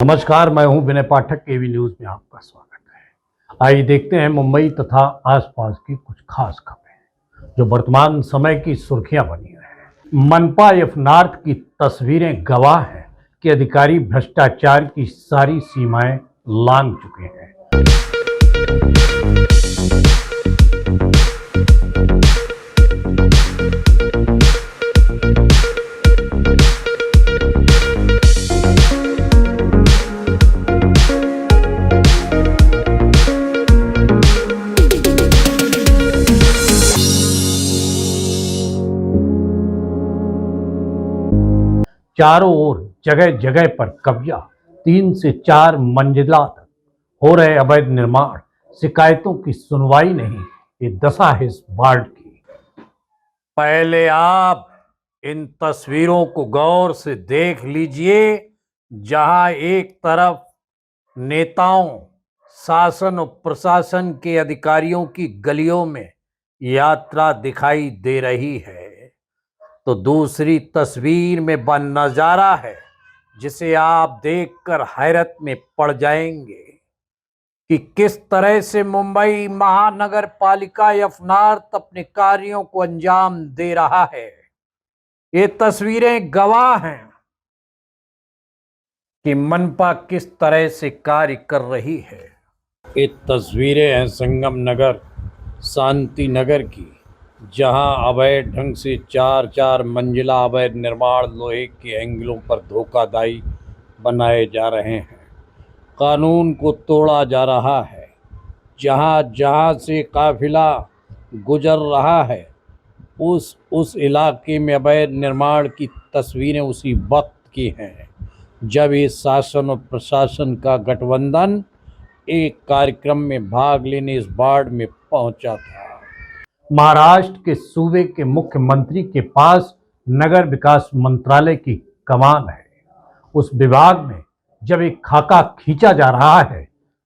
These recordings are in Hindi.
नमस्कार, मैं हूं विनय पाठक। केवी न्यूज में आपका स्वागत है। आइए देखते हैं मुंबई तथा आसपास की कुछ खास खबरें जो वर्तमान समय की सुर्खियां बनी हैं। मनपा एफ नॉर्थ की तस्वीरें गवाह हैं कि अधिकारी भ्रष्टाचार की सारी सीमाएं लांघ चुके हैं। चारों ओर जगह जगह पर कब्जा, 3 से 4 मंजिला तक हो रहे अवैध निर्माण, शिकायतों की सुनवाई नहीं। ये दशा है इस वार्ड की। पहले आप इन तस्वीरों को गौर से देख लीजिए, जहां एक तरफ नेताओं, शासन और प्रशासन के अधिकारियों की गलियों में यात्रा दिखाई दे रही है, तो दूसरी तस्वीर में वह नजारा है जिसे आप देखकर हैरत में पड़ जाएंगे कि किस तरह से मुंबई महानगर पालिका एफ नॉर्थ अपने कार्यों को अंजाम दे रहा है। ये तस्वीरें गवाह हैं कि मनपा किस तरह से कार्य कर रही है। ये तस्वीरें हैं संगम नगर, शांति नगर की, जहां अवैध ढंग से 4-4 मंजिला अवैध निर्माण लोहे के एंगलों पर धोखाधड़ी बनाए जा रहे हैं। कानून को तोड़ा जा रहा है। जहां जहां से काफिला गुजर रहा है, उस इलाके में अवैध निर्माण की तस्वीरें उसी वक्त की हैं जब इस शासन और प्रशासन का गठबंधन एक कार्यक्रम में भाग लेने इस वार्ड में पहुंचा था। महाराष्ट्र के सूबे के मुख्यमंत्री के पास नगर विकास मंत्रालय की कमान है। उस विभाग में जब एक खाका खींचा जा रहा है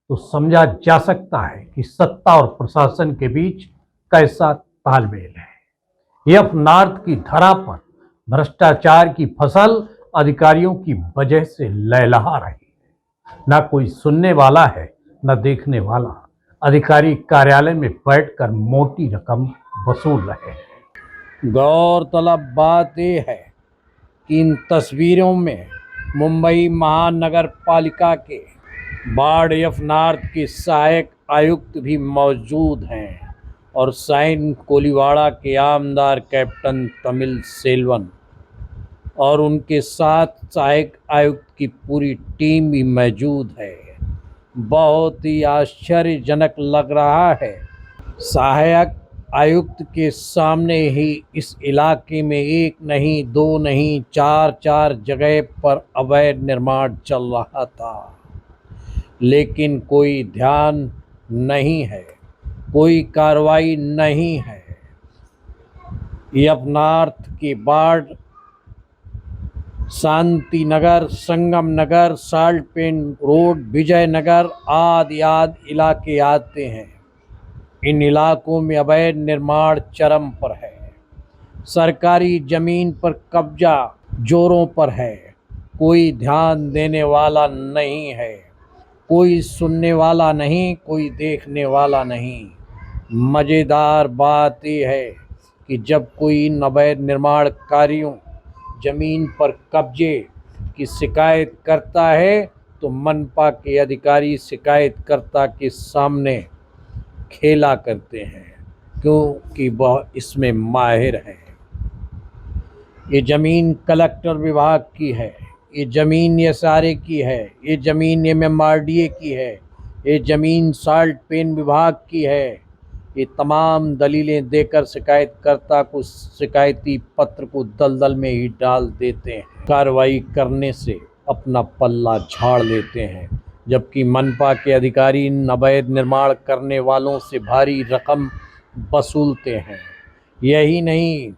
तो समझा जा सकता है कि सत्ता और प्रशासन के बीच कैसा तालमेल है। एफ नॉर्थ की धरा पर भ्रष्टाचार की फसल अधिकारियों की वजह से लहलहा रही है। न कोई सुनने वाला है, न देखने वाला। अधिकारी कार्यालय में बैठकर मोटी रकम वसूल रहे हैं। गौरतलब बात यह है कि इन तस्वीरों में मुंबई महानगर पालिका के वार्ड एफ नॉर्थ के सहायक आयुक्त भी मौजूद हैं और साइन कोलीवाड़ा के आमदार कैप्टन तमिल सेल्वन और उनके साथ सहायक आयुक्त की पूरी टीम भी मौजूद है। बहुत ही आश्चर्यजनक लग रहा है। सहायक आयुक्त के सामने ही इस इलाके में एक नहीं, दो नहीं, 4 जगह पर अवैध निर्माण चल रहा था, लेकिन कोई ध्यान नहीं है, कोई कार्रवाई नहीं है। एफ नॉर्थ के वार्ड शांति नगर, संगम नगर, salt pen road, Vijay Nagar आदि इलाके आते हैं। इन इलाकों में अवैध निर्माण चरम पर है। सरकारी जमीन पर कब्जा जोरों पर है। कोई ध्यान देने वाला नहीं है, कोई सुनने वाला नहीं, कोई देखने वाला नहीं। मज़ेदार बात यह है कि जब कोई इन अवैध निर्माण कार्यों, जमीन पर कब्जे की शिकायत करता है तो मनपा के अधिकारी शिकायतकर्ता के सामने खेला करते हैं, क्योंकि वह इसमें माहिर हैं। ये ज़मीन कलेक्टर विभाग की है, ये ज़मीन एसआरए की है, ये ज़मीन एमएमआरडीए की है, ये ज़मीन साल्ट पेन विभाग की है। ये तमाम दलीलें देकर शिकायतकर्ता को शिकायती पत्र को दलदल में ही डाल देते हैं। कार्रवाई करने से अपना पल्ला झाड़ लेते हैं, जबकि मनपा के अधिकारी इन अवैध निर्माण करने वालों से भारी रकम वसूलते हैं। यही नहीं,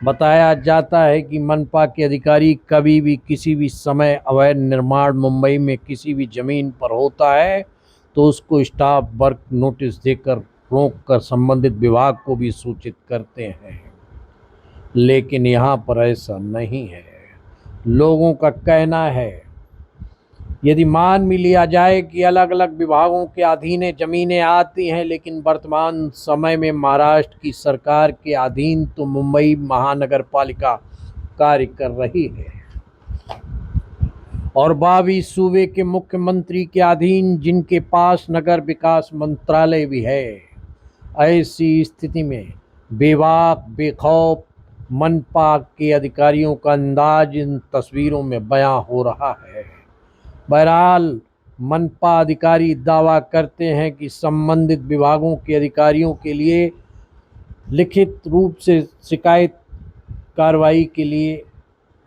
बताया जाता है कि मनपा के अधिकारी कभी भी किसी भी समय अवैध निर्माण मुंबई में किसी भी ज़मीन पर होता है तो उसको स्टाफ वर्क नोटिस देकर रोक कर संबंधित विभाग को भी सूचित करते हैं, लेकिन यहाँ पर ऐसा नहीं है। लोगों का कहना है यदि मान भी लिया जाए कि अलग अलग विभागों के अधीन जमीनें आती हैं, लेकिन वर्तमान समय में महाराष्ट्र की सरकार के अधीन तो मुंबई महानगर पालिका कार्य कर रही है और 22 सूबे के मुख्यमंत्री के अधीन, जिनके पास नगर विकास मंत्रालय भी है। ऐसी स्थिति में बेबाक बेखौफ मनपा के अधिकारियों का अंदाज इन तस्वीरों में बयां हो रहा है। बहरहाल मनपा अधिकारी दावा करते हैं कि संबंधित विभागों के अधिकारियों के लिए लिखित रूप से शिकायत कार्रवाई के लिए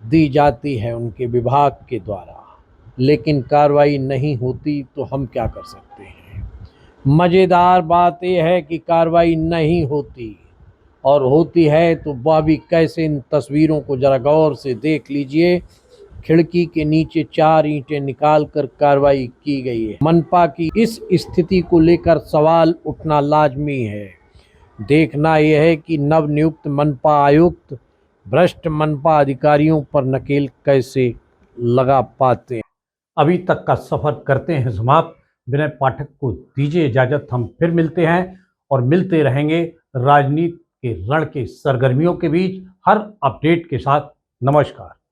दी जाती है उनके विभाग के द्वारा, लेकिन कार्रवाई नहीं होती तो हम क्या कर सकते हैं। मज़ेदार बात यह है कि कार्रवाई नहीं होती और होती है तो वह भी कैसे। इन तस्वीरों को जरा गौर से देख लीजिए। खिड़की के नीचे 4 ईंटें निकालकर कार्रवाई की गई है। मनपा की इस स्थिति को लेकर सवाल उठना लाजमी है। देखना यह है कि नवनियुक्त मनपा आयुक्त भ्रष्ट मनपा अधिकारियों पर नकेल कैसे लगा पाते हैं। अभी तक का सफर करते हैं समाप्त। विनय पाठक को दीजिए इजाजत। हम फिर मिलते हैं और मिलते रहेंगे राजनीति के रण के सरगर्मियों के बीच हर अपडेट के साथ। नमस्कार।